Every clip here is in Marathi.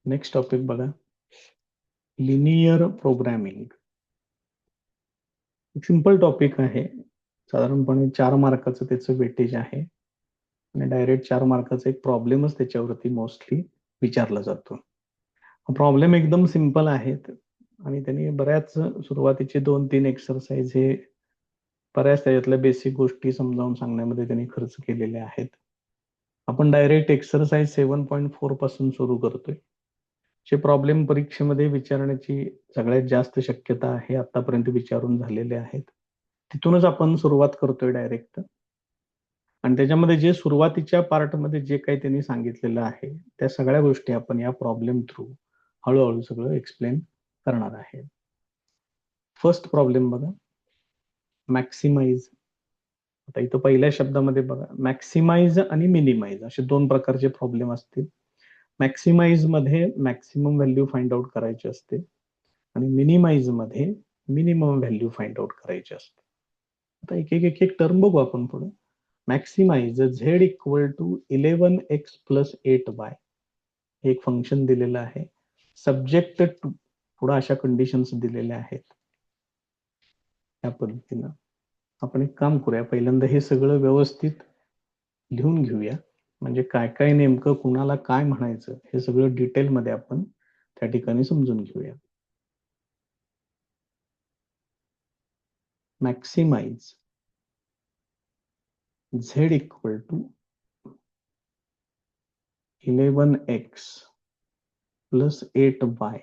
नेक्स्ट टॉपिक बघा, लिनियर प्रोग्रामिंग. सिंपल टॉपिक आहे. साधारणपणे 4 मार्काचं त्याचं वेटेज आहे आणि डायरेक्ट 4 मार्काचा एक प्रॉब्लेमच त्याच्यावरती मोस्टली विचारला जातो. प्रॉब्लेम एकदम सिंपल आहेत आणि त्यांनी बऱ्याच सुरुवातीचे 2-3 एक्सरसाइज हे बऱ्याच त्याच्यातल्या बेसिक गोष्टी समजावून सांगण्यामध्ये त्यांनी खर्च केलेले आहेत. आपण डायरेक्ट एक्सरसाइज 7.4 पासून सुरू करतोय. जे प्रॉब्लेम परीक्षेमध्ये विचारण्याची सगळ्यात जास्त शक्यता आहे आतापर्यंत विचारून झालेले आहेत. तिथूनच आपण सुरुवात करतोय डायरेक्ट. आणि त्याच्यामध्ये जे सुरुवातीच्या पार्टमध्ये जे काही त्यांनी सांगितलेलं आहे त्या सगळ्या गोष्टी आपण या प्रॉब्लेम थ्रू हळूहळू सगळं एक्सप्लेन करणार आहे. फर्स्ट प्रॉब्लेम बघा, मॅक्सिमाइज. आता इथं पहिल्या शब्दामध्ये बघा, मॅक्सिमाइज आणि मिनिमाइज असे 2 प्रकारचे प्रॉब्लेम असतील. मॅक्सिमाइज मध्ये मॅक्सिमम व्हॅल्यू फाइंड आउट करायची असते आणि मिनिमाइज मध्ये मिनिमम व्हॅल्यू फाइंड आउट करायची असते. आता एक टर्म बघू आपण पुढे. Maximise Z equal to 11x plus 8y हे एक फंक्शन दिलेलं आहे. सब्जेक्ट टू पुढे अशा कंडिशन्स दिलेल्या आहेत. या पद्धतीनं आपण एक काम करूया, पहिल्यांदा हे सगळं व्यवस्थित लिहून घेऊया. म्हणजे काय काय नेमकं कुणाला काय म्हणायचं हे सगळं डिटेलमध्ये आपण त्या ठिकाणी समजून घेऊया. Maximise z equal to 11x plus 8y.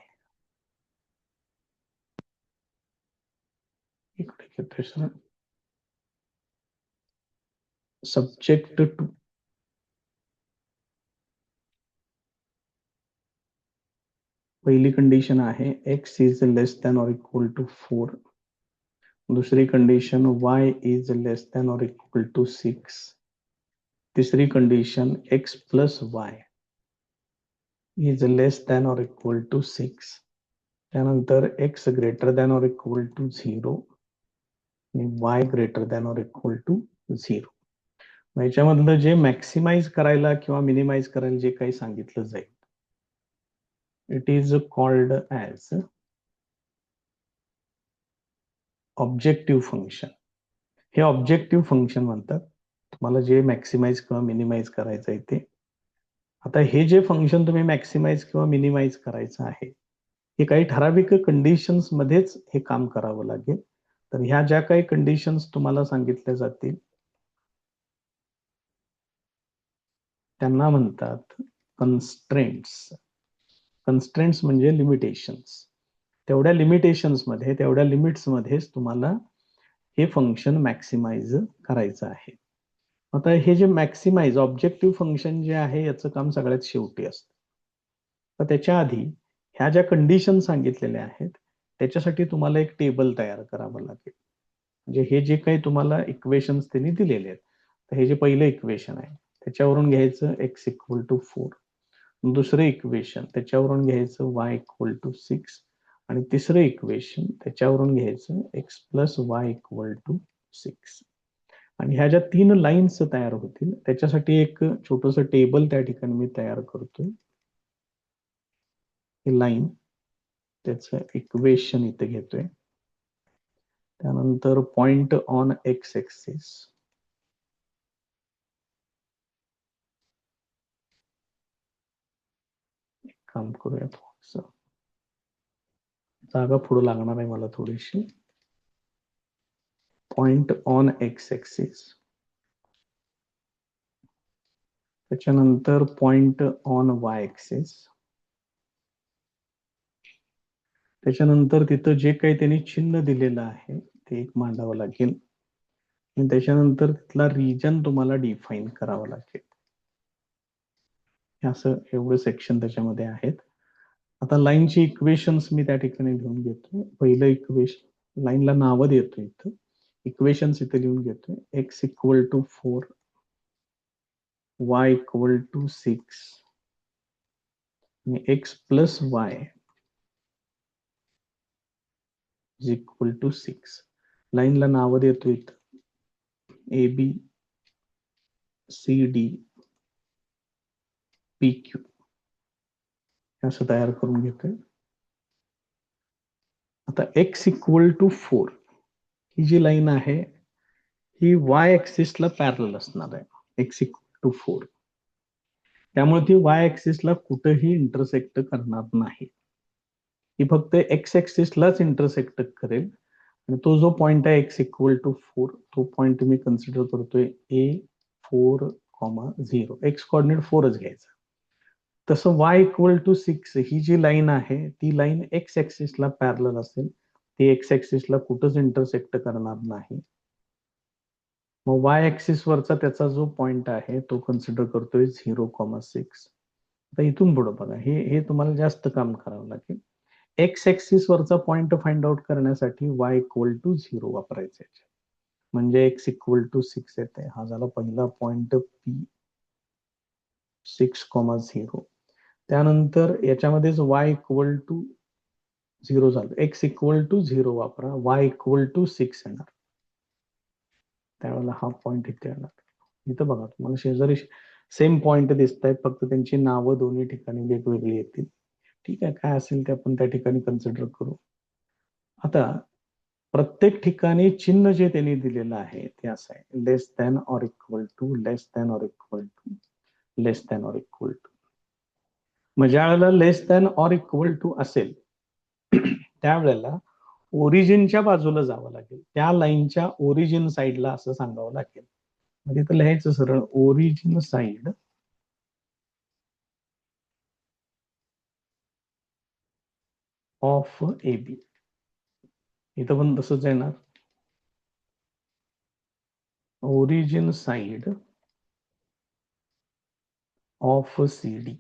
इकडे घेतोय सर. सब्जेक्ट टू पहिली कंडिशन आहे x is less than or equal to 4. दुसरी condition y is less than or equal to 6. तिसरी condition x plus y is less than or equal to 6. त्यानंतर x greater than or equal to 0 आणि y greater than or equal to 0. याच्यामधलं जे मॅक्सिमाइज करायला किंवा मिनिमाइज करायला जे काही सांगितलं जाईल, it is called as objective function. हे ऑब्जेक्टिव्ह फंक्शन म्हणतात. तुम्हाला जे मॅक्सिमाइज किंवा मिनिमाइज करायचं आहे ते. आता हे जे फंक्शन तुम्ही मॅक्सिमाइज किंवा मिनिमाइज करायचं आहे, हे काही ठराविक कंडिशन्स मध्येच हे काम करावं लागेल. तर ह्या ज्या काही कंडिशन्स तुम्हाला सांगितल्या जातील त्यांना म्हणतात कन्स्ट्रेंट्स. कन्स्ट्रेंट्स म्हणजे लिमिटेशन्स. तेवढ्या लिमिटेशन्स मध्ये, तेवढ्या लिमिट्स मध्येच तुम्हाला हे फंक्शन मॅक्सिमाइज करायचं आहे. आता हे जे मॅक्सिमाइज ऑब्जेक्टिव्ह फंक्शन जे आहे याचं काम सगळ्यात शेवटी असतं. तर त्याच्या आधी ह्या ज्या कंडिशन सांगितलेल्या आहेत त्याच्यासाठी तुम्हाला एक टेबल तयार करावं लागेल. म्हणजे हे जे काही तुम्हाला इक्वेशन्स त्यांनी दिलेले आहेत, तर हे जे पहिलं इक्वेशन आहे त्याच्यावरून घ्यायचं x इक्वल टू 4. दुसरं इक्वेशन त्याच्यावरून घ्यायचं y इक्वल टू 6 आणि तिसरं इक्वेशन त्याच्यावरून घ्यायचं x plus y equal to 6. आणि ह्या ज्या 3 लाईन्स तयार होतील त्याच्यासाठी एक छोटस टेबल त्या ठिकाणी मी तयार करतोय. ही लाईन त्याचं इक्वेशन इथे घेतोय. त्यानंतर पॉइंट ऑन एक्स एक्सिस, काम करूया थोडस, जागा पुढे लागणार आहे मला थोडीशी. पॉइंट ऑन एक्स एक्सिस, त्याच्यानंतर पॉइंट ऑन वाय एक्सिस, त्याच्यानंतर तिथं जे काही त्यांनी चिन्ह दिलेलं आहे ते एक मांडावं लागेल आणि त्याच्यानंतर तिथला रिजन तुम्हाला डिफाईन करावा लागेल. असं एवढं सेक्शन त्याच्यामध्ये आहेत. आता लाईनची इक्वेशन्स मी त्या ठिकाणी लिहून घेतोय. पहिलं इक्वेशन लाईनला नावं देतोय, इथं इक्वेशन्स इथे लिहून घेतोय. x equal to 4, y equal to 6 आणि x plus y is equal to 6. लाईनला नावं देतोय इथं A B C D P Q. असं तयार करून घेतोय. आता x इक्वल टू 4 ही जी लाईन आहे ही y ऍक्सिसला पॅरलल असणार आहे. x इक्वल टू 4 त्यामुळे ती y ऍक्सिसला कुठेही इंटरसेक्ट करणार नाही. ती फक्त x ऍक्सिसलाच इंटरसेक्ट करेल आणि तो जो पॉइंट आहे x इक्वल टू 4 तो पॉइंट मी कन्सिडर करतोय A4,0 x कोऑर्डिनेट 4च घ्यायचा. तसं y इक्वल टू 6 ही जी लाईन आहे ती लाईन x ऍक्सिसला पॅरलल असेल. ती x ऍक्सिसला कुठंच इंटरसेक्ट करणार नाही. मग y ऍक्सिस वरचा त्याचा जो पॉइंट आहे तो कन्सिडर करतोय 0,6. आता इथून पुढे बघा हे तुम्हाला जास्त काम करावं लागेल. एक्स ऍक्सिस वरचा पॉइंट फाइंड आउट करण्यासाठी y इक्वल टू 0 वापरायचं आहे. म्हणजे x इक्वल टू 6 येते. हा झाला पहिला पॉइंट P6,0. त्यानंतर याच्यामध्येच y इक्वल टू 0 झालं. x इक्वल टू 0 वापरा, y इक्वल टू 6 येणार. त्यावेळेला हा पॉइंट इथे येणार. इथं बघा तुम्हाला शेजारी सेम पॉइंट दिसत आहेत, फक्त त्यांची नावं दोन्ही ठिकाणी वेगवेगळी येतील. ठीक आहे, काय असेल ते आपण त्या ठिकाणी कन्सिडर करू. आता प्रत्येक ठिकाणी चिन्ह जे त्यांनी दिलेलं आहे ते असं आहे, less than or equal to, less than or equal to, less than or equal to. मग ज्या वेळेला less than or equal to असेल त्यावेळेला ओरिजिनच्या बाजूला जावं लागेल, त्या लाईनच्या ओरिजिन साईडला असं सांगावं लागेल. म्हणजे इथं लिहायचं सरळ, origin side of A B. इथं पण तसंच येणार, origin side of C D.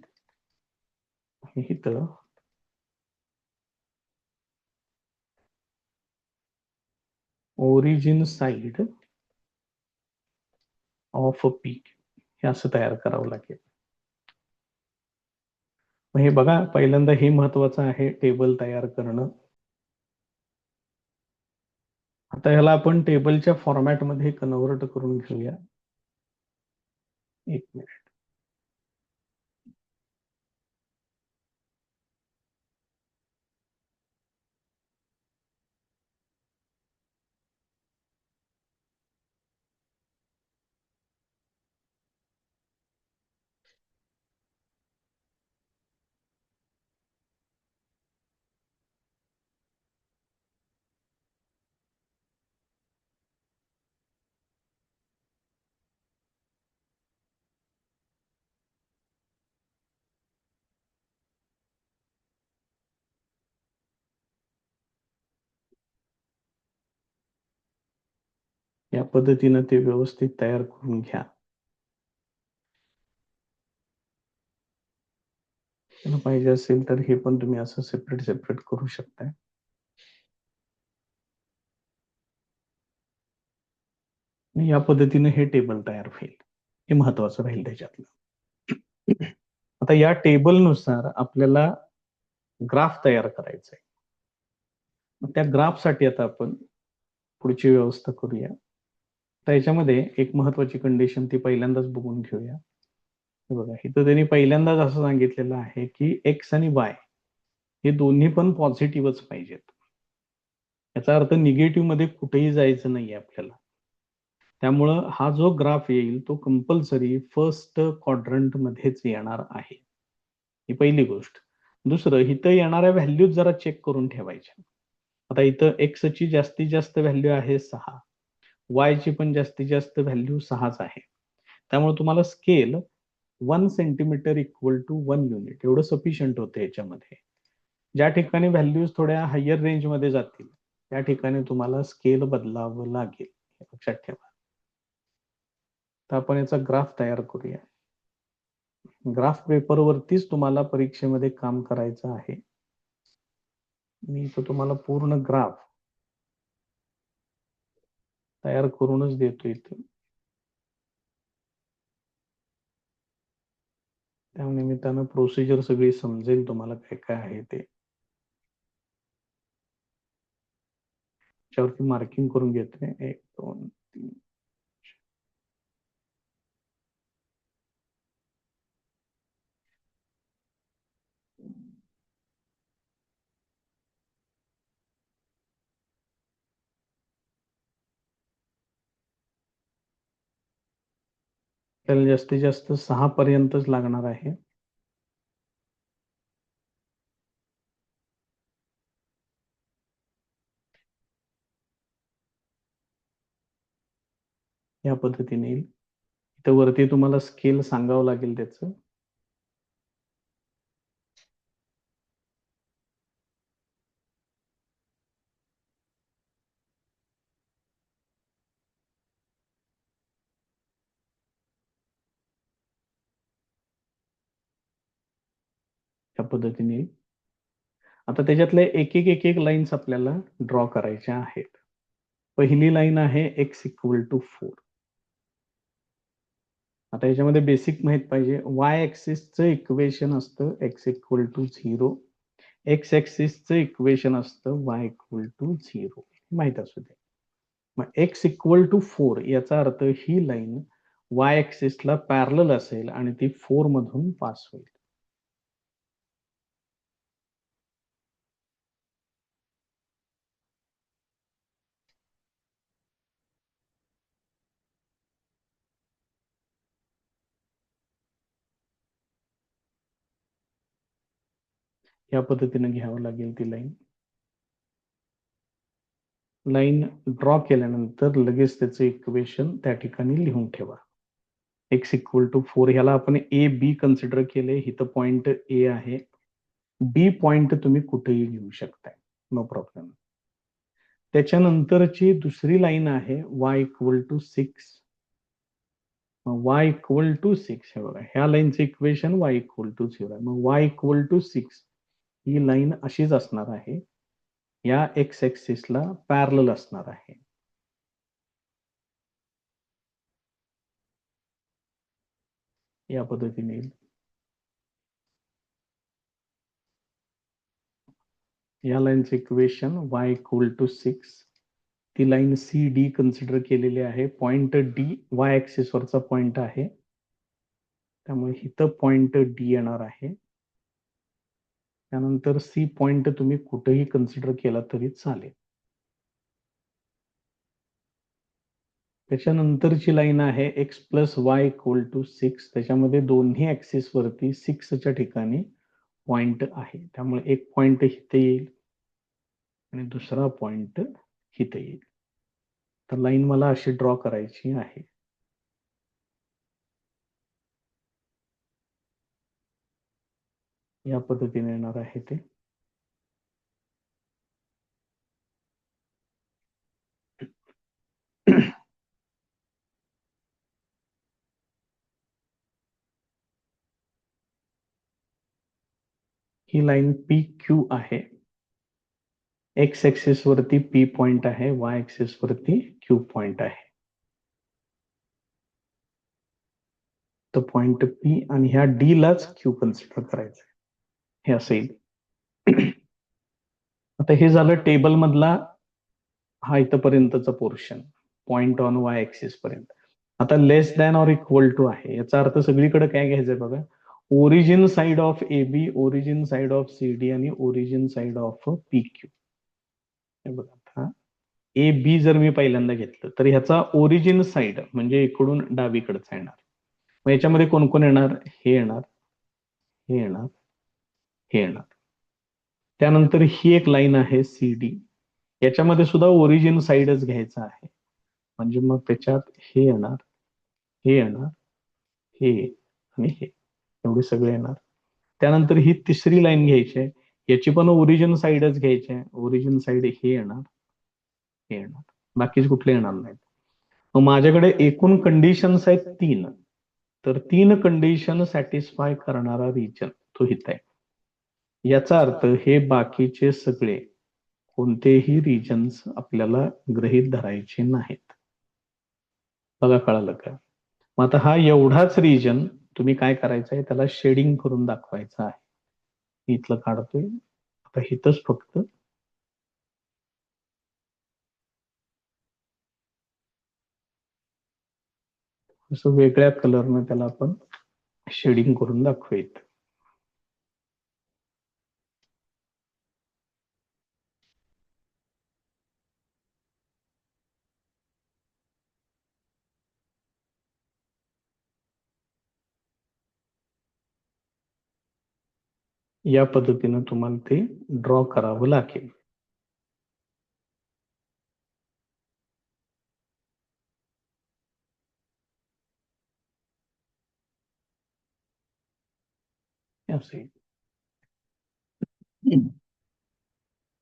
इथं ओरिजिन साइड ऑफ पी हे असं तयार करावं लागेल. हे बघा, पहिल्यांदा हे महत्वाचं आहे, टेबल तयार करणं. आता ह्याला आपण टेबलच्या फॉर्मॅटमध्ये कन्व्हर्ट करून घेऊया. एक मिनिट. या पद्धतीनं ते व्यवस्थित तयार करून घ्या. पाहिजे असेल तर हे पण तुम्ही असं सेपरेट सेपरेट करू शकताय. या पद्धतीने हे टेबल तयार होईल. हे महत्वाचं राहील त्याच्यातलं. आता या टेबलनुसार आपल्याला ग्राफ तयार करायचा आहे. त्या ग्राफसाठी आता आपण पुढची व्यवस्था करूया. तर याच्यामध्ये एक महत्वाची कंडिशन ती पहिल्यांदाच बघून घेऊया. बघा, इथं त्यांनी पहिल्यांदाच असं सांगितलेलं आहे की एक्स आणि वाय हे दोन्ही पण पॉझिटिव्हच पाहिजेत. याचा अर्थ निगेटिव्ह मध्ये कुठेही जायचं नाही आपल्याला. त्यामुळं हा जो ग्राफ येईल तो कंपल्सरी फर्स्ट क्वाड्रंट मध्येच येणार आहे. ही पहिली गोष्ट. दुसरं, इथं येणाऱ्या व्हॅल्यूज जरा चेक करून ठेवायच्या. आता इथं एक्स ची जास्तीत जास्त व्हॅल्यू आहे 6, वाय ची पण जास्तीत जास्त व्हॅल्यू 6च आहे. त्यामुळे तुम्हाला scale 1 centimetre equal to 1 unit एवढं सफिशियंट होतं याच्यामध्ये. ज्या ठिकाणी व्हॅल्यूज थोड्या हायर रेंजमध्ये जातील त्या ठिकाणी तुम्हाला स्केल बदलावं लागेल, हे लक्षात ठेवा. तर आपण याचा ग्राफ तयार करूया. ग्राफ पेपरवरतीच तुम्हाला परीक्षेमध्ये काम करायचं आहे. मी इथं तुम्हाला पूर्ण ग्राफ तयार करूनच देतो इथं. त्या निमित्तानं प्रोसिजर सगळी समजेल तुम्हाला काय काय आहे ते. त्याच्यावरती मार्किंग करून घेतोय 1 2 3. त्याला जास्तीत जास्त 6 पर्यंतच लागणार आहे. या पद्धतीने येईल. इथं वरती तुम्हाला स्केल सांगावं लागेल त्याचं. या पद्धतीने येईल. आता त्याच्यातले एक एक लाईन्स आपल्याला ड्रॉ करायच्या आहेत. पहिली लाईन आहे x=4. आता याच्यामध्ये बेसिक माहित पाहिजे. वाय ऍक्सिसचं इक्वेशन असतं x=0. एक्स ऍक्सिसचं इक्वेशन असतं y=0. माहित असू दे. मग x=4 याचा अर्थ ही लाईन वाय ऍक्सिसला पॅरलल असेल आणि ती 4 मधून पास होईल. या पद्धतीने घ्यावं लागेल ती लाईन. लाईन ड्रॉ केल्यानंतर लगेच त्याचं इक्वेशन त्या ठिकाणी लिहून ठेवा. x=4 ह्याला आपण ए बी कन्सिडर केले. इथं पॉइंट ए आहे. बी पॉइंट तुम्ही कुठेही घेऊ शकताय, नो प्रॉब्लेम. त्याच्यानंतरची दुसरी लाईन आहे y=6. y=6 हे बघा, ह्या लाईनचं इक्वेशन y=0 आहे. मग y=6 ही लाईन अशीच असणार आहे. या एक्स ऍक्सिसला पॅरलल असणार आहे. या पद्धतीने येईल. या लाईनचं इक्वेशन y=6. ती लाईन सी डी कन्सिडर केलेली आहे. पॉइंट डी वाय ऍक्सिस वरचा पॉइंट आहे, त्यामुळे इथं पॉइंट डी येणार आहे. त्यानंतर सी पॉइंट तुम्ही कुठेही कन्सिडर केला तरी चालेल. त्याच्यानंतरची लाईन आहे x+y=6. त्याच्यामध्ये दोन्ही ऍक्सिस वरती 6च्या ठिकाणी पॉइंट आहे, त्यामुळे एक पॉइंट इथे येईल आणि दुसरा पॉइंट इथे येईल. तर लाईन मला अशी ड्रॉ करायची आहे. या पद्धतीने येणार आहे ते. ही लाईन पी क्यू आहे. एक्स ऍक्सिस वरती पी पॉइंट आहे, वाय ऍक्सिस वरती क्यू पॉइंट आहे. तर पॉइंट पी आणि ह्या डी लाच क्यू कन्सिडर करायचं. हे असेल. आता हे झालं टेबल मधला हा इथपर्यंतचा portion, point on Y axis पर्यंत. आता less than or equal to आहे, याचा अर्थ सगळीकडे काय घ्यायचंय बघा. Origin side of A B, origin side of C D आणि origin side of P Q. हे बघा, आता ए बी जर मी पहिल्यांदा घेतलं तर ह्याचा ओरिजिन साइड म्हणजे इकडून डावीकडचा येणार. मग याच्यामध्ये कोण कोण येणार? हे येणार, हे येणार, हे येणार. त्यानंतर ही एक लाईन आहे सी डी. याच्यामध्ये सुद्धा ओरिजिन साइडच घ्यायचा आहे, म्हणजे मग त्याच्यात हे येणार, हे येणार, हे आणि हे, एवढे सगळे येणार. त्यानंतर ही तिसरी लाईन घ्यायची आहे. याची पण ओरिजिन साइडच घ्यायची आहे. ओरिजिन साइड हे येणार, हे येणार, बाकीच कुठले येणार नाहीत. मग माझ्याकडे एकूण कंडिशन्स आहेत 3. तर 3 कंडिशन सॅटिस्फाय करणारा रिजन तो इथं आहे. याचा अर्थ हे बाकीचे सगळे कोणतेही रिजन्स आपल्याला गृहीत धरायचे नाहीत. बघा, कळालं का? मग आता हा एवढाच रिजन तुम्ही काय करायचं आहे, त्याला शेडिंग करून दाखवायचं आहे. मी इथलं काढतोय. आता इथंच फक्त असं वेगळ्या कलरनं त्याला आपण शेडिंग करून दाखवूयात. या पद्धतीनं तुम्हाला ते ड्रॉ करावं लागेल.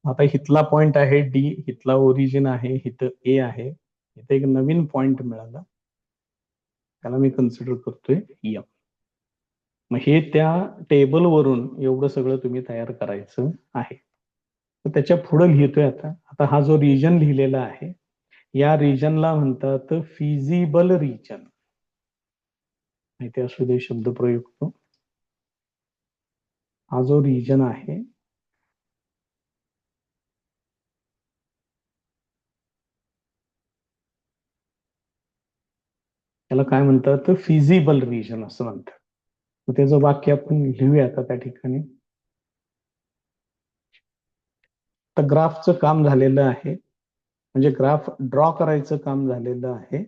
आता इथला पॉइंट आहे डी, इथला ओरिजिन आहे, इथं ए आहे, इथे एक नवीन पॉइंट मिळाला, त्याला मी कन्सिडर करतोय एम. मग हे त्या टेबलवरून एवढं सगळं तुम्ही तयार करायचं आहे. तर त्याच्या पुढे लिहितोय आता आता हा जो रिजन लिहिलेला आहे, या रिजनला म्हणतात फिजिबल रिजन. माहिती असू दे शब्दप्रयोग तो. हा जो रिजन आहे त्याला काय म्हणतात, फिजिबल रिजन असं म्हणतात. मग त्याचं वाक्य आपण लिहूया आता त्या ठिकाणी. तर ग्राफचं काम झालेलं आहे, म्हणजे ग्राफ ड्रॉ करायचं काम झालेलं आहे.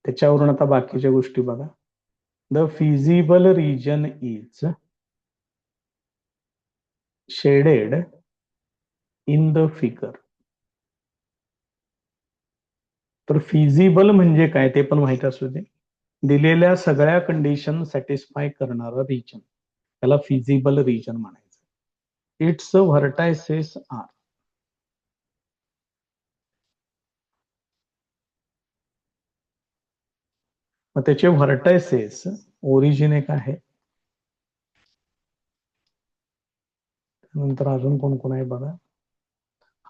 त्याच्यावरून आता बाकीच्या गोष्टी बघा. The feasible region is shaded in the figure. तर फिजिबल म्हणजे काय ते पण माहित असू दे. दिलेल्या सगळ्या कंडिशन सॅटिस्फाय करणारा रिजन, त्याला फिजिबल रिजन म्हणायचं. Its vertices are. मग त्याचे व्हर्टायसेस ओरिजिन एक आहे, नंतर अजून कोण कोण आहे बघा.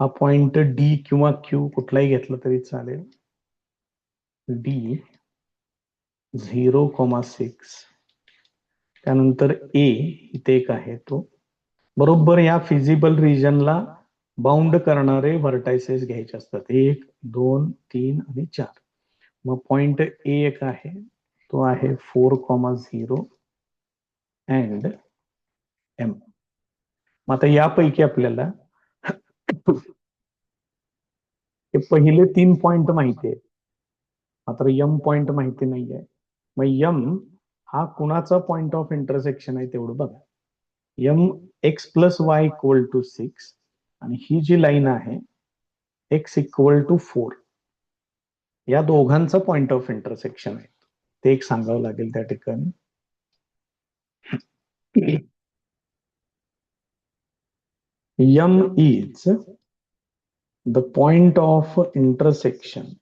हा पॉइंट डी किंवा क्यू कुठलाही घेतला तरी चालेल. डी 0,6, त्यानंतर ए इथे एक आहे तो. बरोबर या फिजिबल रिजनला बाउंड करणारे व्हर्टायसेस घ्यायचे असतात, 1, 2, 3 आणि 4. मग पॉइंट ए एक आहे, तो आहे 4,0 अँड एम. मग आता यापैकी आपल्याला हे पहिले 3 पॉइंट माहिती आहे, मात्र यम पॉइंट माहिती नाहीये. मग यम हा कुणाचा पॉइंट ऑफ इंटरसेक्शन आहे तेवढं बघा. M x plus y equal to 6 आणि ही जी लाईन आहे एक्स इक्वल टू 4, या दोघांचा पॉइंट ऑफ इंटरसेक्शन आहे, ते एक सांगावं लागेल त्या ठिकाणी. M is the point of intersection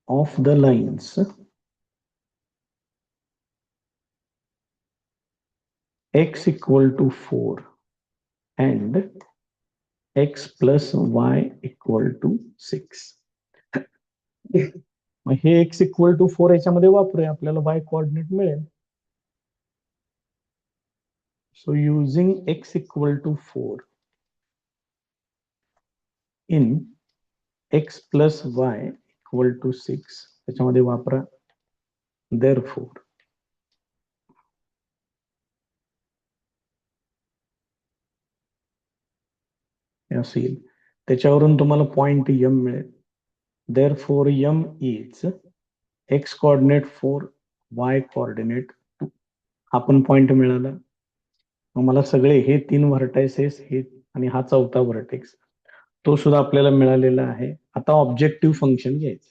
of the lines x equal to 4 and x plus y equal to 6. मग हे x इक्वल टू 4 याच्यामध्ये वापरूया, आपल्याला y कोऑर्डिनेट मिळेल. So using x equal to 4 in x plus y equal to 6 त्याच्यामध्ये वापरा. देअरफॉर असेल, त्याच्यावरून तुम्हाला पॉइंट यम मिळेल. Therefore M is x coordinate 4, y coordinate 2. हा पण पॉइंट मिळाला. मग मला सगळे हे 3 व्हर्टायसेस हे आणि हा चौथा व्हर्टेक्स तो सुद्धा आपल्याला मिळालेला आहे. आता ऑब्जेक्टिव्ह फंक्शन घ्यायचं.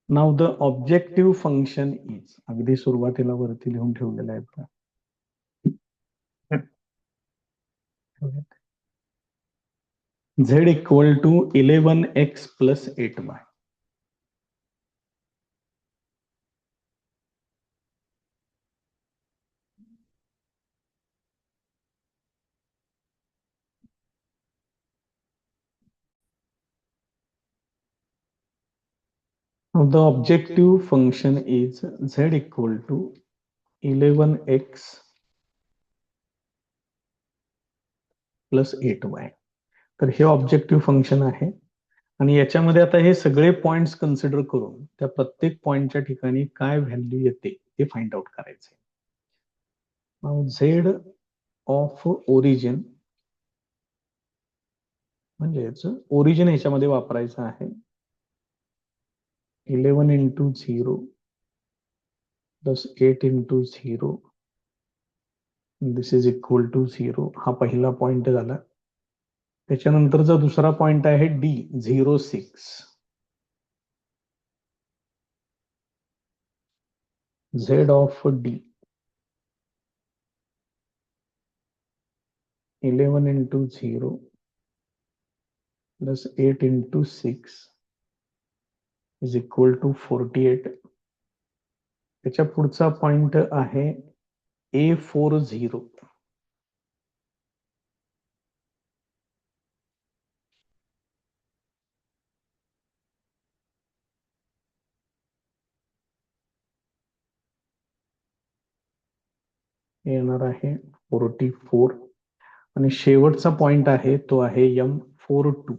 नाव द ऑब्जेक्टिव्ह फंक्शन इज, अगदी सुरुवातीला वरती लिहून ठेवलेलं आहे बघा. z equal to 11x plus 8y. The objective function is z equal to 11x plus 8y. तर हे ऑब्जेक्टिव्ह फंक्शन आहे आणि याच्यामध्ये आता हे सगळे पॉइंट्स कन्सिडर करून त्या प्रत्येक पॉइंटच्या ठिकाणी काय व्हॅल्यू येते ते फाइंड आउट करायचे. झेड ऑफ ओरिजिन म्हणजेच ओरिजिन ह्याच्यामध्ये वापरायचं आहे 11 into 0 plus 8 into 0 this is equal to 0. हा पहिला पॉइंट झाला. त्याच्यानंतरचा दुसरा पॉइंट आहे D 06. Z of D 11 into 0 plus 8 into 6 is equal to 48. त्याच्या पुढचा पॉइंट आहे A40. येणार आहे 44 आणि शेवटचा पॉइंट आहे तो आहे M42.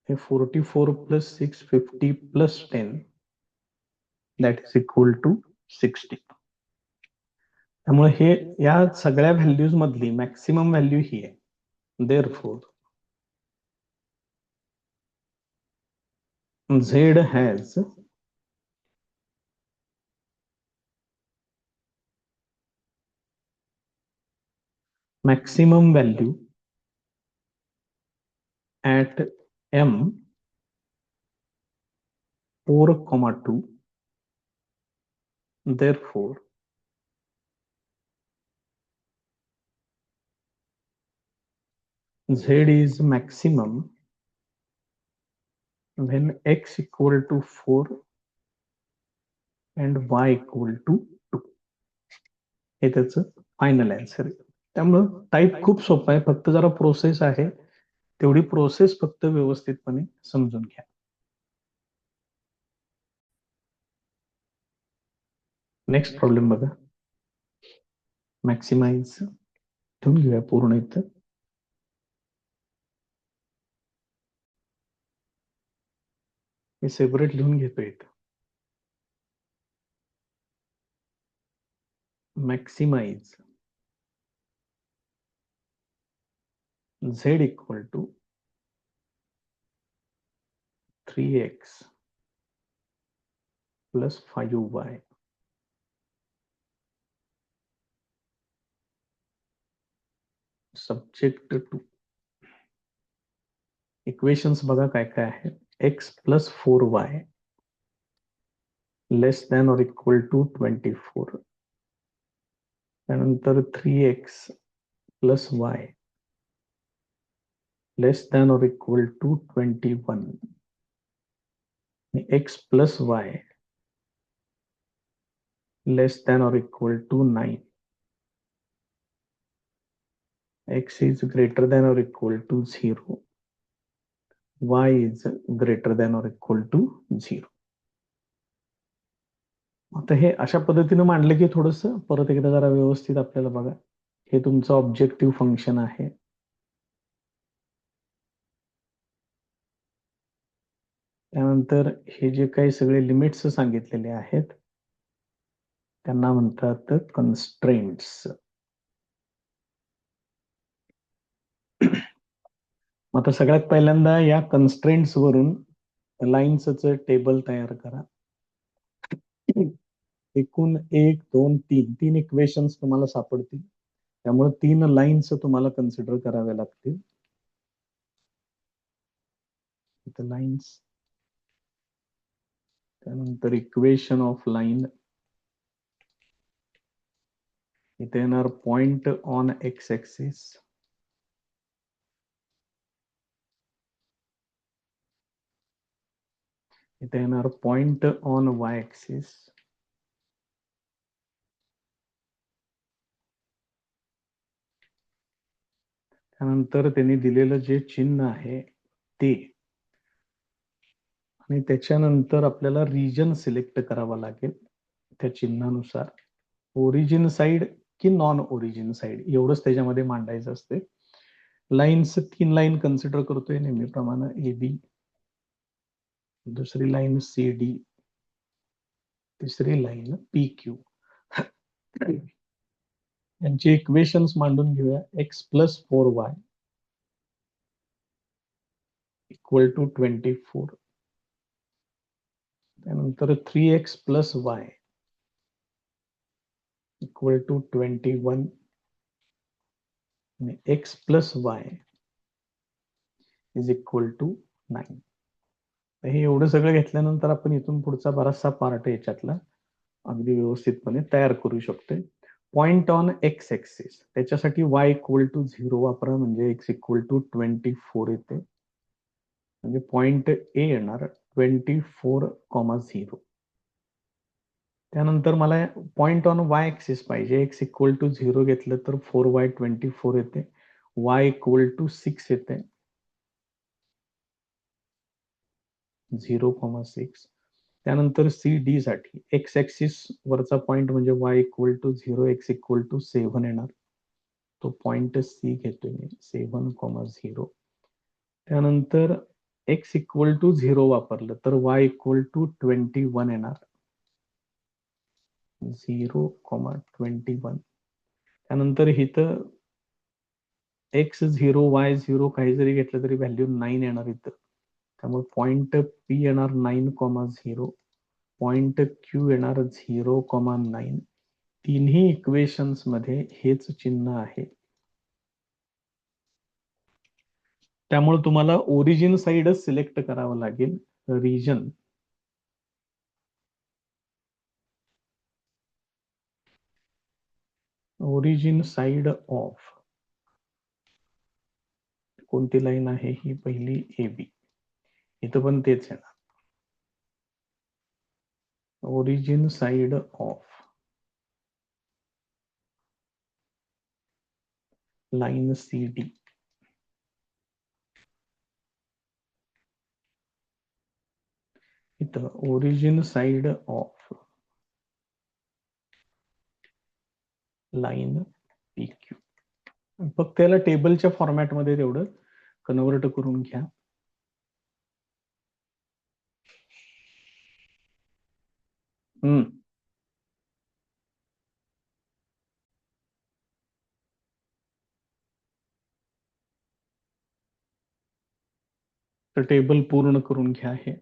हे 44 plus 650 plus 10 that is equal to 60. त्यामुळे हे या सगळ्या व्हॅल्यूज मधली मॅक्सिमम व्हॅल्यू ही आहे. Therefore Z has maximum value at m 4,2. Therefore z is maximum when x equal to 4 and y equal to 2. हे त्याचं फायनल आन्सर आहे. त्यामुळं टाईप खूप सोपं आहे, फक्त जरा प्रोसेस आहे, तेवढी प्रोसेस फक्त व्यवस्थितपणे समजून घ्या. नेक्स्ट प्रॉब्लेम बघा. मॅक्सिमाइज ठेवून घेऊया पूर्ण इथं. हे सेपरेट लिहून घेतो इथं. Maximise z equal to 3x plus 5y subject to equations बघा काय काय आहे. x plus 4y less than or equal to 24. त्यानंतर 3x plus y less than or equal to 21. x plus y less than or equal to 9. x is greater than or equal to 0. y is greater than or equal to 0. आता हे अशा पद्धतीने मांडलं की थोडस परत एकदा जरा व्यवस्थित आपल्याला बघा. हे तुमचं ऑब्जेक्टिव्ह फंक्शन आहे. त्यानंतर हे जे काही सगळे लिमिट्स सांगितलेले आहेत त्यांना म्हणतात कन्स्ट्रेंट्स. आता सगळ्यात पहिल्यांदा या कन्स्ट्रेंट्स वरून लाईन्सचं टेबल तयार करा. एकूण 1 2 3 तीन इक्वेशन्स तुम्हाला सापडतील. त्यामुळे 3 लाईन्स तुम्हाला कन्सिडर कराव्या लागतील. इथे लाईन्स, त्यानंतर इक्वेशन ऑफ लाईन, इथे येणार पॉइंट ऑन एक्स ऍक्सिस, इथे येणार पॉइंट ऑन वाय ऍक्सिस, त्यानंतर त्यांनी दिलेलं जे चिन्ह आहे ते, आणि त्याच्यानंतर आपल्याला रिजन सिलेक्ट करावा लागेल त्या चिन्हानुसार. ओरिजिन साइड की नॉन ओरिजिन साइड एवढंच त्याच्यामध्ये मांडायचं असते. लाईन्स 3 लाईन कन्सिडर करतोय नेहमीप्रमाणे, ए बी, दुसरी लाईन सी डी, तिसरी लाईन पी क्यू. यांची इक्वेशन्स मांडून घेऊया. X plus 4y equal to 24. त्यानंतर 3x plus y equal to 21 आणि x plus y is equal to 9. हे एवढं सगळं घेतल्यानंतर आपण इथून पुढचा बराचसा पार्ट याच्यातला अगदी व्यवस्थितपणे तयार करू शकतोय. पॉइंट ऑन एक्स एक्सिस, त्याच्यासाठी y इक्वल टू 0 वापरा, म्हणजे x इक्वल टू 24 येते. म्हणजे पॉइंट ए येणार 24,0. त्यानंतर मला पॉइंट ऑन वाय ऍक्सिस पाहिजे. एक्स इक्वल टू 0 घेतलं तर 4y 24 येते, y इक्वल टू 6 येते, 0,6. त्यानंतर सी डी साठी एक्स ऍक्सिस वरचा पॉइंट म्हणजे y equal to 0, x equal to 7 येणार. तो पॉइंट सी घेतोय मी, 7,0. त्यानंतर एक्स इक्वल टू 0 वापरलं तर y इक्वल टू 21 येणार, 0,21. त्यानंतर इथं एक्स 0 वाय 0 काही जरी घेतलं तरी व्हॅल्यू 9 येणार इथं. त्यामुळे पॉइंट पी येणार 9,0, पॉइंट क्यू येणार 0,9. तिन्ही इक्वेशन्स मध्ये हेच चिन्ह आहे. त्यामुळे तुम्हाला ओरिजिन साइडच सिलेक्ट करावं लागेल. रिजन ओरिजिन साइड ऑफ कोणती लाईन आहे ही, पहिली ए बी. इथं पण तेच आहे ना, origin side of line C D. इथं origin side of line P Q. फक्त त्याला टेबलच्या फॉर्मॅटमध्ये तेवढं कन्वर्ट करून घ्या. तर टेबल पूर्ण करून घ्या हे.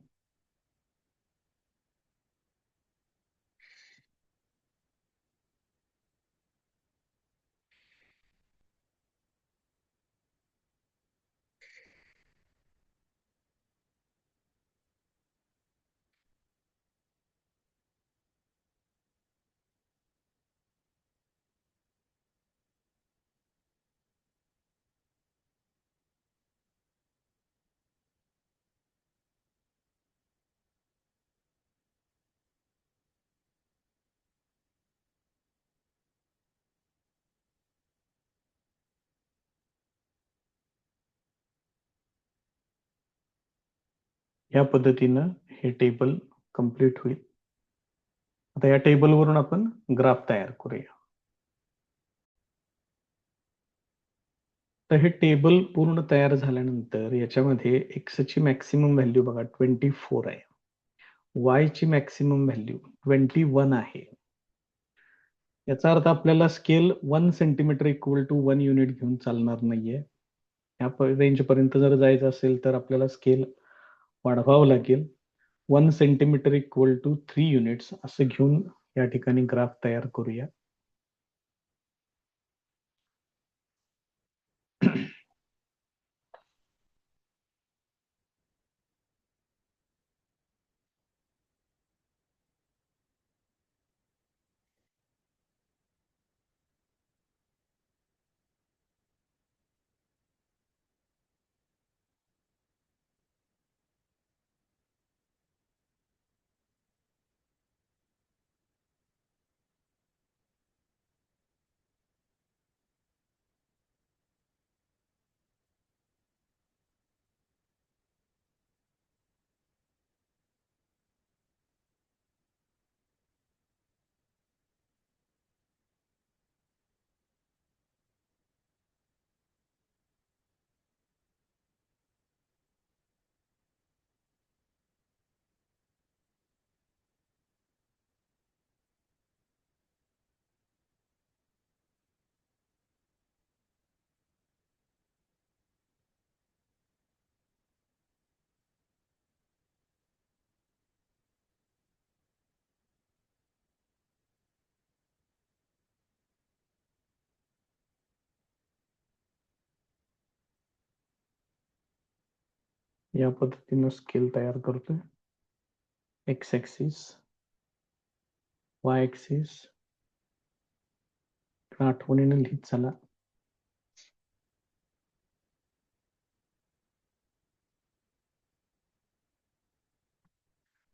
या पद्धतीनं हे टेबल कंप्लीट होईल. आता या टेबलवरून आपण ग्राफ तयार करूया. तर हे टेबल पूर्ण तयार झाल्यानंतर याच्यामध्ये एक्स ची मॅक्सिमम व्हॅल्यू बघा 24 आहे, वाय ची मॅक्सिमम व्हॅल्यू 21 आहे. याचा अर्थ आपल्याला scale 1 centimetre equal to 1 unit घेऊन चालणार नाहीये. या रेंज पर्यंत जर जायचं असेल तर आपल्याला स्केल वाढवावं लागेल. 1 सेंटीमीटर इक्वल टू 3 युनिट्स असं घेऊन या ठिकाणी ग्राफ तयार करूया. या पद्धतीनं स्केल तयार करतोय. एक्स ऍक्सिस, वाय ऍक्सिस, आठवणीने लिहित चला.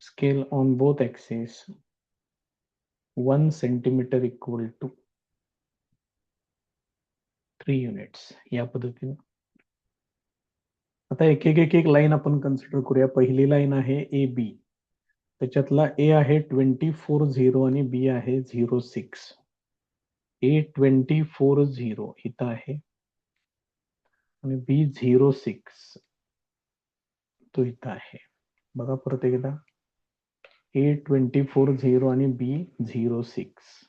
Scale on both axes 1 centimeter equal to 3 units. या पद्धतीने आता एक लाईन आपण कन्सिडर करूया. पहिली लाईन आहे ए बी, त्याच्यातला ए आहे 24,0 आणि बी आहे 06. ए 24,0 इथं आहे आणि बी 06 तो इथं आहे. बघा परत एकदा, ए 24,0 आणि बी 06.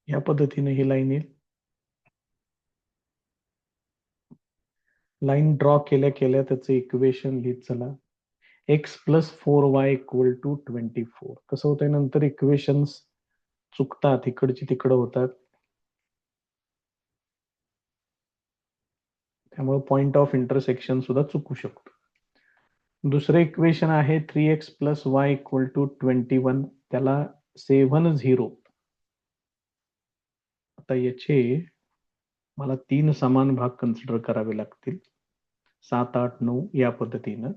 या पद्धतीने ही लाईन येईल. लाईन ड्रॉ केल्या केल्या त्याचं इक्वेशन लिहित चला. X plus 4y equal to 24. कसं होतंय, नंतर इक्वेशन्स चुकतात, इकडची तिकडं होतात. त्यामुळे पॉइंट ऑफ इंटरसेक्शन सुद्धा चुकू शकतो. दुसरं इक्वेशन आहे 3x plus y equal to 21. त्याला 7 0. आता याचे मला 3 समान भाग कन्सिडर करावे लागतील, 7, 8, 9 या पद्धतीनं.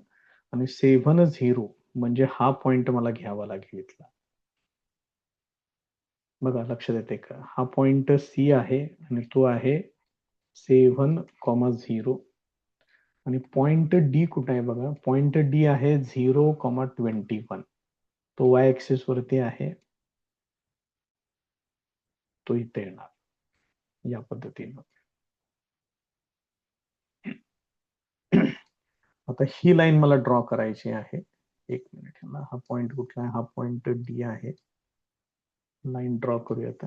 आणि 7 0 म्हणजे हा पॉइंट मला घ्यावा लागेल इथला. बघा लक्षात येते का, हा पॉइंट सी आहे आणि तो आहे 7,0. आणि पॉइंट डी कुठे आहे बघा, पॉइंट डी आहे 0,21. तो वाय ऍक्सिस वरती आहे, तो इथे येणार या पद्धतीनं. आता ही लाईन मला ड्रॉ करायची आहे. एक मिनिट, हा पॉइंट कुठला आहे, हा पॉइंट डी आहे. लाईन ड्रॉ करूया आता.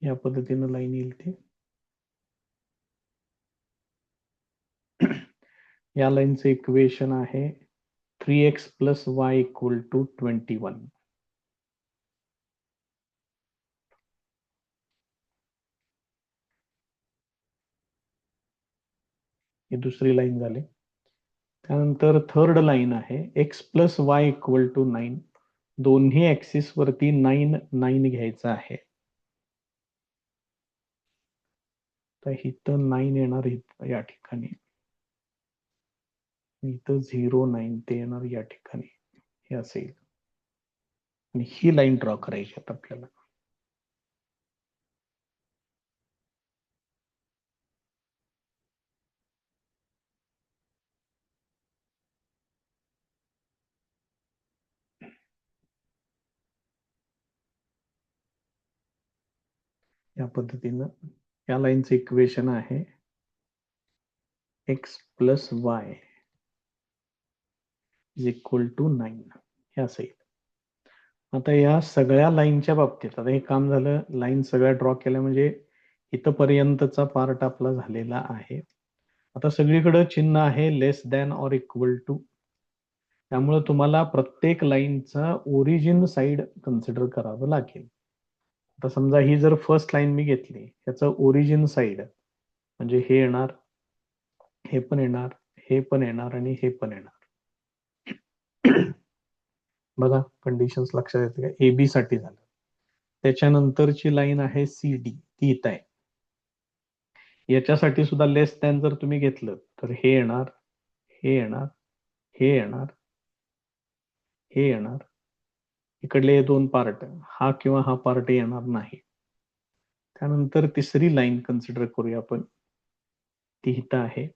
या पद्धतीनं लाईन येईल ती. या लाईनचं इक्वेशन आहे 3x plus y equal to 21. ही दुसरी लाईन झाली. त्यानंतर थर्ड लाईन आहे x plus y equal to 9. दोन्ही ऍक्सिस वरती 9 9 घ्यायचं आहे. तर इथं 9 येणार या ठिकाणी, इथं 0 9 ते येणार या ठिकाणी, हे असेल. आणि ही लाईन ड्रॉ करायची आता आपल्याला. या पद्धतीनं या लाईनचं इक्वेशन आहे x plus y is equal to 9, हे असेल. आता या सगळ्या लाईनच्या बाबतीत आता हे काम झालं, लाईन सगळ्या ड्रॉ केल्या म्हणजे इथपर्यंतचा पार्ट आपला झालेला आहे. आता सगळीकडे चिन्ह आहे less than or equal to. त्यामुळे तुम्हाला प्रत्येक लाईनचा ओरिजिन साइड कन्सिडर करावं लागेल. आता समजा ही जर फर्स्ट लाईन मी घेतली, याचं ओरिजिन साइड म्हणजे हे येणार, हे पण येणार, हे पण येणार आणि हे पण येणार. बघा कंडिशन्स लक्षात येते का, ए बी साठी झालं. त्याच्यानंतरची लाईन आहे सी डी, ती इथं आहे. याच्यासाठी सुद्धा लेस दॅन जर तुम्ही घेतलं तर हे येणार, हे येणार, हे येणार, हे येणार. इकडले हे 2 पार्ट, हा किंवा हा पार्ट येणार नाही. त्यानंतर तिसरी लाईन कन्सिडर करूया आपण, ती इथं आहे.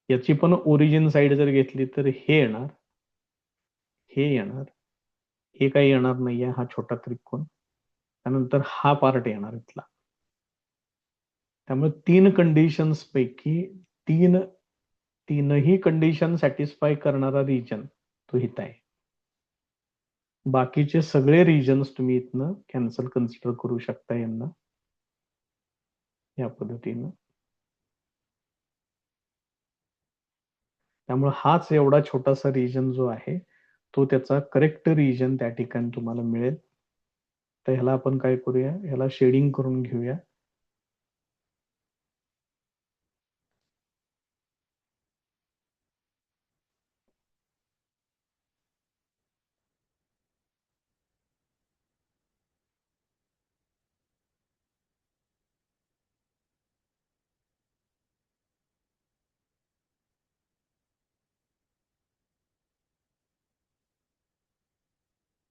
याची पण ओरिजिन साइड जर घेतली तर हे येणार, हे येणार, हे काही येणार नाहीये, हा छोटा त्रिकोण. त्यानंतर हा पार्ट येणार इथला. त्यामुळे 3 कंडिशन्स पैकी तीनही कंडिशन सॅटिस्फाय करणारा रिजन तो इथं आहे. बाकीचे सगळे रिजन्स तुम्ही इथनं कॅन्सल कन्सिडर करू शकता यांना या पद्धतीनं. त्यामुळे हाच एवढा छोटासा रिजन जो आहे तो त्याचा करेक्ट रिजन त्या ठिकाणी तुम्हाला मिळेल. तर ह्याला आपण काय करूया, ह्याला शेडिंग करून घेऊया.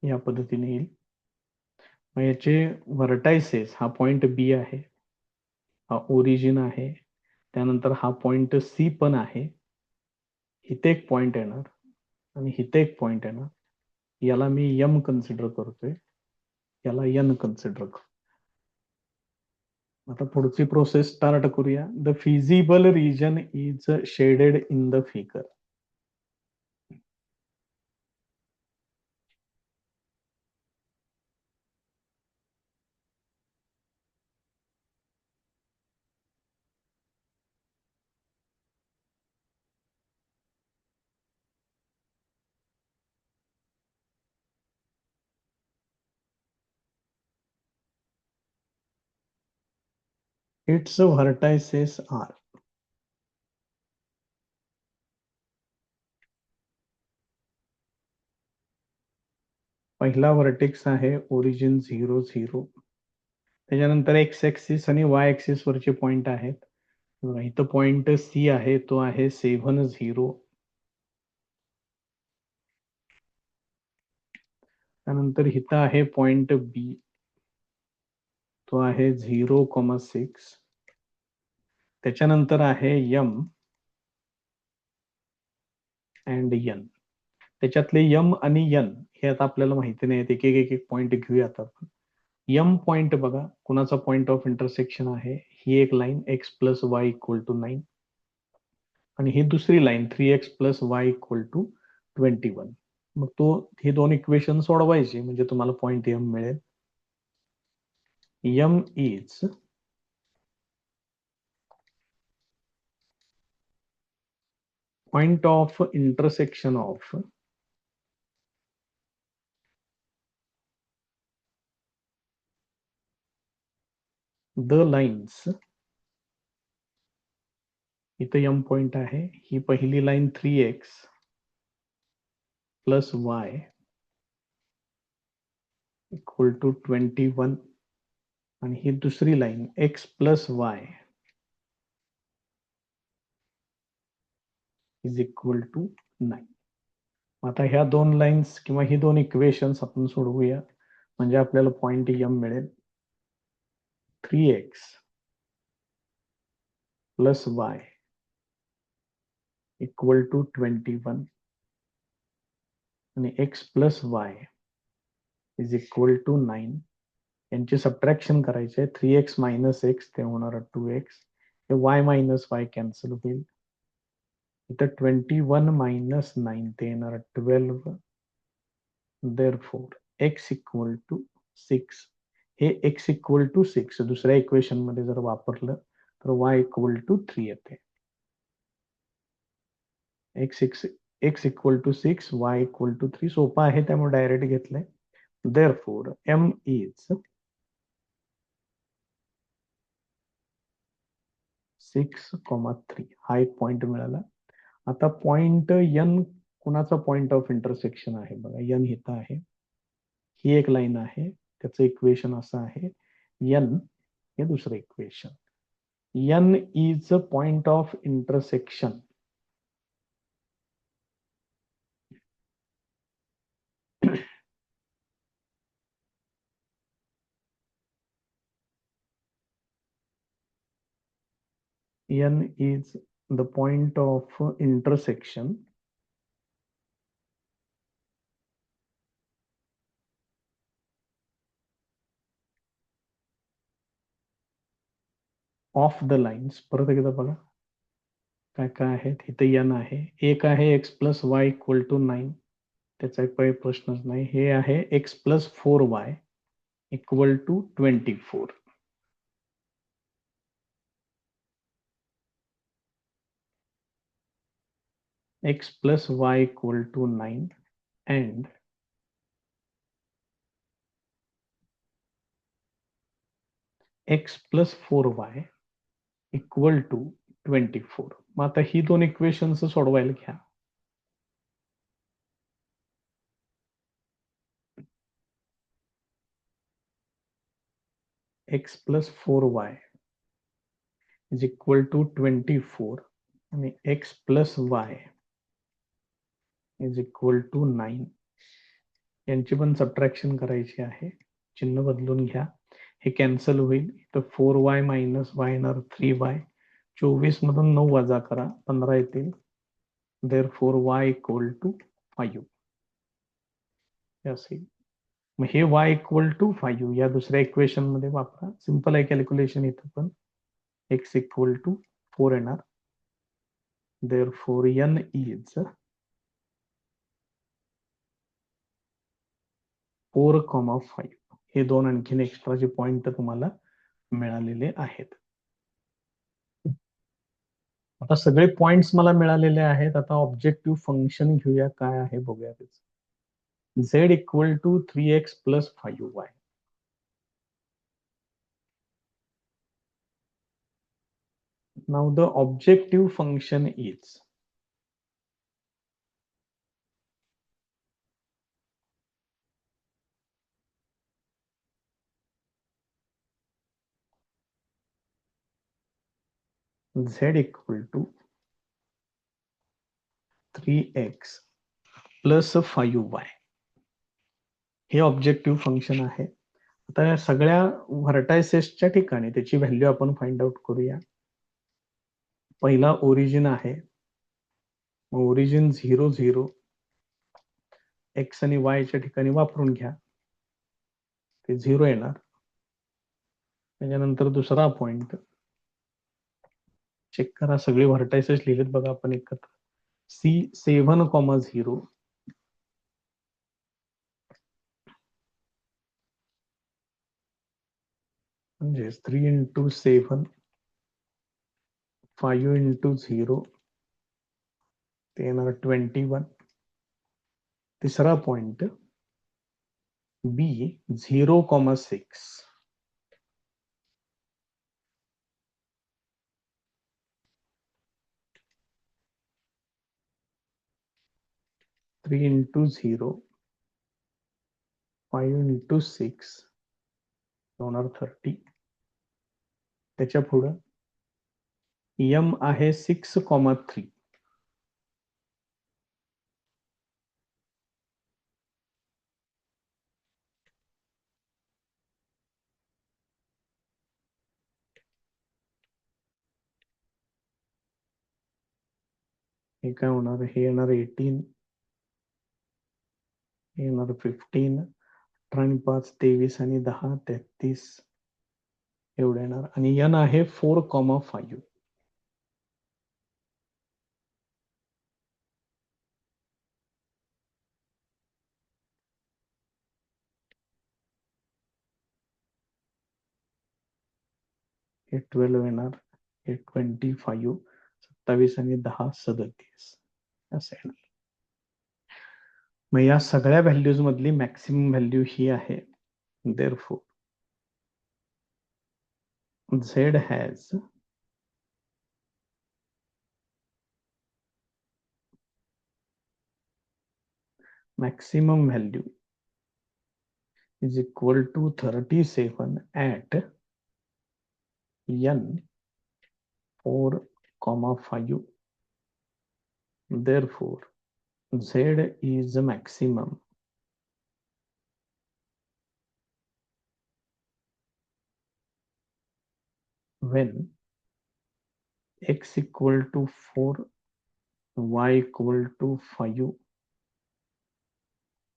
या पद्धतीने येईल. मग याचे व्हर्टायसेस, हा पॉइंट बी आहे, हा ओरिजिन आहे, त्यानंतर हा पॉइंट सी पण आहे, इथे एक पॉइंट येणार आणि इथे एक पॉइंट येणार. याला मी यम कन्सिडर करतोय, याला एन कन्सिडर करतो. आता पुढची प्रोसेस स्टार्ट करूया. The feasible region is shaded in the figure. Its vertices are. पहिला व्हर्टेक्स आहे ओरिजिन 0 0. त्याच्यानंतर एक्स ऍक्सिस आणि वाय ऍक्सिस वरचे पॉइंट आहेत. इथं पॉइंट सी आहे, तो आहे 7 0. त्यानंतर इथं आहे पॉइंट बी, तो आहे 0,6. त्याच्यानंतर आहे यम अँड एन. त्याच्यातले यम आणि एन हे आता आपल्याला माहिती नाही, एक एक एक पॉइंट घेऊयात आपण. यम पॉइंट बघा कुणाचा पॉइंट ऑफ इंटरसेक्शन आहे, ही एक line x plus y equal to 9 आणि ही दुसरी line 3x plus y equal to 21. मग तो हे दोन इक्वेशन सोडवायचे म्हणजे तुम्हाला पॉइंट यम मिळेल. M is point of intersection of the lines. इथं यम पॉइंट आहे, ही पहिली line 3x plus y equal to 21 आणि ही दुसरी line x plus y is equal to 9. आता ह्या दोन लाईन्स किंवा ही दोन इक्वेशन्स आपण सोडवूया म्हणजे आपल्याला पॉइंट यम मिळेल. 3x plus y equal to 21 आणि x plus y is equal to 9. यांची सबट्रॅक्शन करायचे आहे. 3x मायनस एक्स ते होणार 2x. हे y मायनस वाय कॅन्सल होईल. इथं 21 मायनस 9 ते येणार 12. Therefore x equal to 6. हे x इक्वल टू 6 दुसऱ्या इक्वेशन मध्ये जर वापरलं तर y इक्वल टू 3 येते. x equal to 6, y equal to 3. सोपा आहे त्यामुळे डायरेक्ट घेतलंय. Therefore m is 6,3. हा एक पॉइंट मिळाला. आता पॉइंट एन कुणाचा पॉइंट ऑफ इंटरसेक्शन आहे बघा, एन इथं आहे, ही एक लाईन आहे, त्याचं इक्वेशन असं आहे. एन हे दुसरं इक्वेशन. N is a point of intersection n is the point of intersection of the lines परत एकदा बघा काय काय आहेत. इथे n आहे, एक आहे x plus y equal to 9, त्याचा काही प्रश्नच नाही. हे आहे x plus 4y equal to 24. x plus y equal to 9 and x plus 4y equal to 24. मग आता ही दोन इक्वेशन्स सोडवायला घ्या. x plus 4y is equal to 24 आणि x plus y is equal to 9. यांची पण सबट्रॅक्शन करायची आहे. चिन्ह बदलून घ्या. हे कॅन्सल होईल. तर 4y मायनस y येणार 3y. 24 मधून 9 वजा करा, 15 येतील. therefore y equal to 5 असेल. मग हे y इक्वल टू 5 या दुसऱ्या इक्वेशन मध्ये वापरा. सिंपल आहे कॅल्क्युलेशन. इथं पण x इक्वल टू 4 येणार. therefore n is 4,5. हे दोन आणखीन एक्स्ट्राचे पॉइंट तुम्हाला मिळालेले आहेत. आता सगळे पॉइंट्स मला मिळालेले आहेत. आता ऑब्जेक्टिव्ह फंक्शन घेऊया, काय आहे बघूया. z equal to 3x plus 5y. Now the objective function is z equal to 3x plus 5y. हे ऑब्जेक्टिव्ह फंक्शन आहे. आता या सगळ्या व्हर्टायसेसच्या ठिकाणी त्याची व्हॅल्यू आपण फाइंड आउट करूया. पहिला ओरिजिन आहे. ओरिजिन 0 0 x आणि y च्या ठिकाणी वापरून घ्या, ते 0 येणार. त्याच्यानंतर दुसरा पॉइंट चेक करा, सगळे व्हर्टायसेस लिहिलेत बघा आपण एकत्र. C7,0 म्हणजे 3 इंटू 7 5 इंटू 0 ते येणार 21. तिसरा पॉइंट B0,6 3 इंटू 0 5 इंटू 6 होणार 30. त्याच्या पुढं M आहे 6,3. हे काय होणार, हे येणार 18, हे येणार 15. 18 5 23 आणि 10 33 एवढे येणार. आणि n आहे 4,5. हे 12 येणार. हे 25 27 आणि 10 37 असं येणार. मग या सगळ्या व्हॅल्यूज मधली मॅक्सिमम व्हॅल्यू ही आहे. therefore z has maximum value is equal to 37 at n 4,5. therefore z is maximum when x equal to 4 y equal to 5.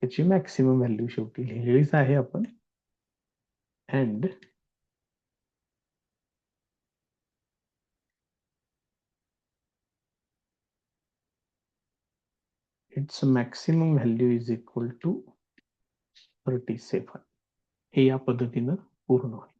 याची मॅक्सिमम व्हॅल्यू शेवटी लिहिलीच आहे आपण. And its maximum value is equal to 37. हे या पद्धतीनं पूर्ण होईल.